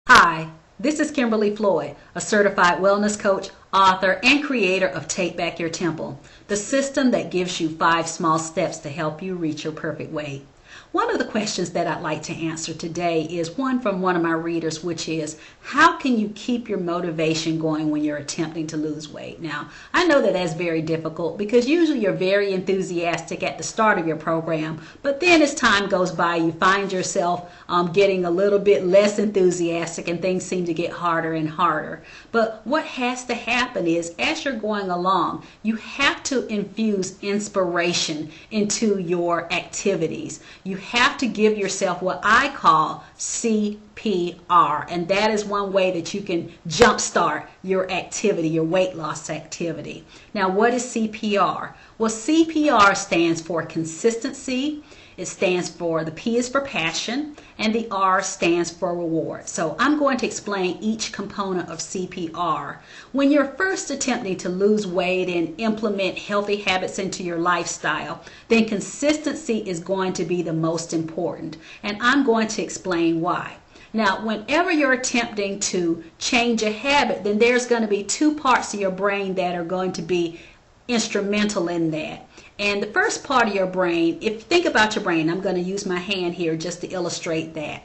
Hi, this is Kimberly Floyd, a certified wellness coach, author, and creator of Take Back Your Temple, the system that gives you 5 small steps to help you reach your perfect weight. One of the questions that I'd like to answer today is one from one of my readers, which is, how can you keep your motivation going when you're attempting to lose weight? Now, I know that that's very difficult because usually you're very enthusiastic at the start of your program, but then as time goes by, you find yourself getting a little bit less enthusiastic and things seem to get harder and harder. But what has to happen is, as you're going along, you have to infuse inspiration into your activities. You have to give yourself what I call CPR, and that is one way that you can jumpstart your activity, your weight loss activity. Now, what is CPR? Well, CPR stands for consistency. It stands for, the P is for passion, and the R stands for reward. So I'm going to explain each component of CPR. When you're first attempting to lose weight and implement healthy habits into your lifestyle, then consistency is going to be the most important. And I'm going to explain why. Now, whenever you're attempting to change a habit, then there's going to be 2 parts of your brain that are going to be instrumental in that. And the first part of your brain, if you think about your brain, I'm going to use my hand here just to illustrate that.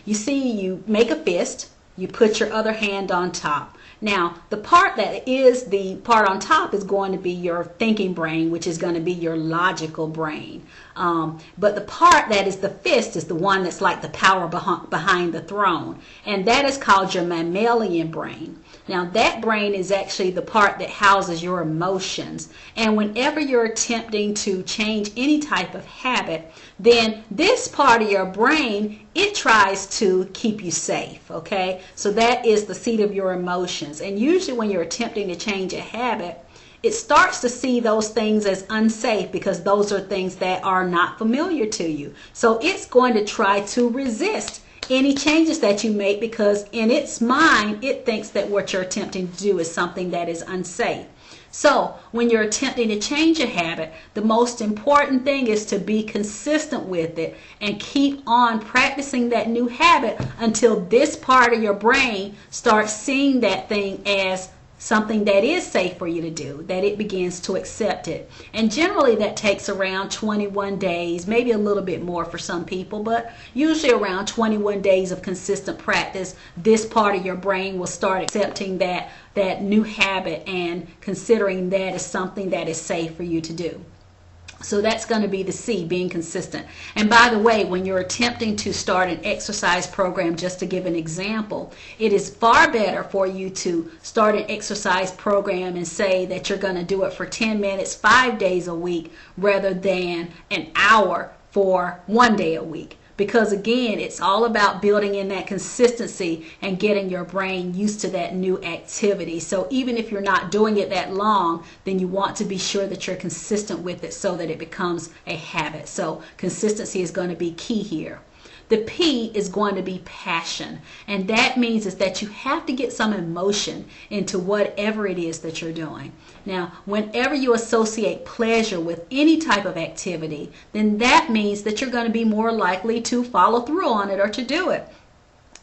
You see, you make a fist, you put your other hand on top. Now, the part that is the part on top is going to be your thinking brain, which is going to be your logical brain. But the part that is the fist is the one that's like the power behind the throne. And that is called your mammalian brain. Now, that brain is actually the part that houses your emotions. And whenever you're attempting to change any type of habit, then this part of your brain, it tries to keep you safe, okay? So that is the seat of your emotions. And usually when you're attempting to change a habit, it starts to see those things as unsafe because those are things that are not familiar to you. So it's going to try to resist any changes that you make because in its mind, it thinks that what you're attempting to do is something that is unsafe. So when you're attempting to change a habit, the most important thing is to be consistent with it and keep on practicing that new habit until this part of your brain starts seeing that thing as something that is safe for you to do, that it begins to accept it. And generally that takes around 21 days, maybe a little bit more for some people, but usually around 21 days of consistent practice, this part of your brain will start accepting that new habit and considering that as something that is safe for you to do. So that's going to be the C, being consistent. And by the way, when you're attempting to start an exercise program, just to give an example, it is far better for you to start an exercise program and say that you're going to do it for 10 minutes, 5 days a week, rather than an hour for 1 day a week. Because again, it's all about building in that consistency and getting your brain used to that new activity. So even if you're not doing it that long, then you want to be sure that you're consistent with it so that it becomes a habit. So consistency is going to be key here. The P is going to be passion. And that means is that you have to get some emotion into whatever it is that you're doing. Now, whenever you associate pleasure with any type of activity, then that means that you're going to be more likely to follow through on it or to do it.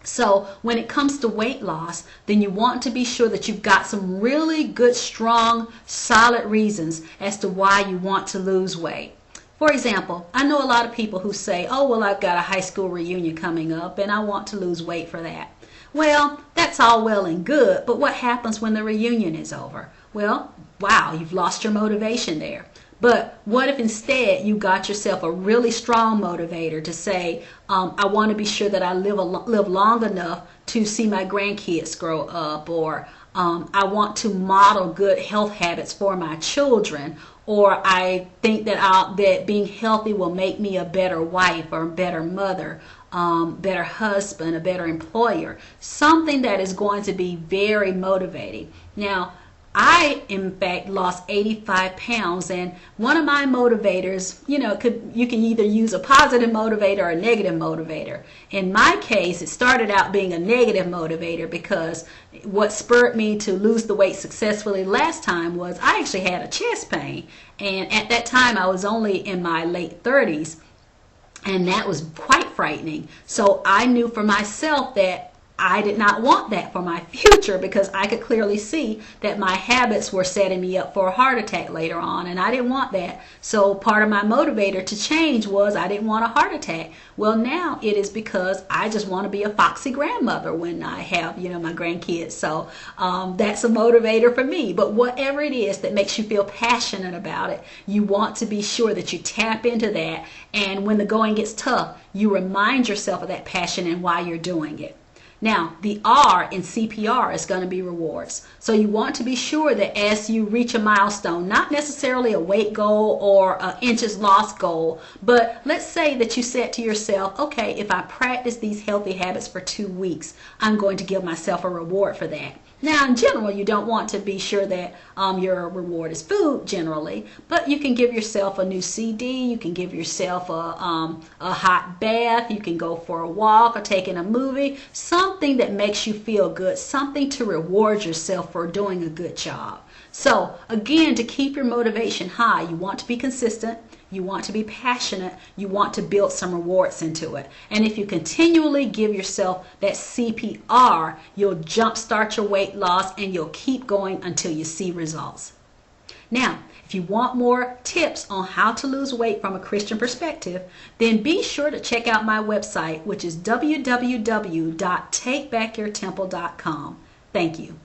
So when it comes to weight loss, then you want to be sure that you've got some really good, strong, solid reasons as to why you want to lose weight. For example, I know a lot of people who say, oh, well, I've got a high school reunion coming up and I want to lose weight for that. Well, that's all well and good, but what happens when the reunion is over? Well, wow, you've lost your motivation there. But what if instead you got yourself a really strong motivator to say, I want to be sure that I live long enough to see my grandkids grow up, or I want to model good health habits for my children, or I think that that being healthy will make me a better wife or a better mother, better husband, a better employer, something that is going to be very motivating. Now, I, in fact, lost 85 pounds, and one of my motivators, you can either use a positive motivator or a negative motivator. In my case, it started out being a negative motivator because what spurred me to lose the weight successfully last time was I actually had a chest pain, and at that time I was only in my late 30s, and that was quite frightening. So I knew for myself that I did not want that for my future because I could clearly see that my habits were setting me up for a heart attack later on, and I didn't want that. So part of my motivator to change was I didn't want a heart attack. Well, now it is because I just want to be a foxy grandmother when I have, my grandkids. So that's a motivator for me. But whatever it is that makes you feel passionate about it, you want to be sure that you tap into that. And when the going gets tough, you remind yourself of that passion and why you're doing it. Now, the R in CPR is going to be rewards. So you want to be sure that as you reach a milestone, not necessarily a weight goal or an inches lost goal, but let's say that you said to yourself, okay, if I practice these healthy habits for 2 weeks, I'm going to give myself a reward for that. Now, in general, you don't want to be sure that your reward is food generally, but you can give yourself a new CD, you can give yourself a hot bath, you can go for a walk or take in a movie, something that makes you feel good, something to reward yourself for doing a good job. So, again, to keep your motivation high, you want to be consistent. You want to be passionate. You want to build some rewards into it. And if you continually give yourself that CPR, you'll jumpstart your weight loss and you'll keep going until you see results. Now, if you want more tips on how to lose weight from a Christian perspective, then be sure to check out my website, which is www.takebackyyourtemple.com. Thank you.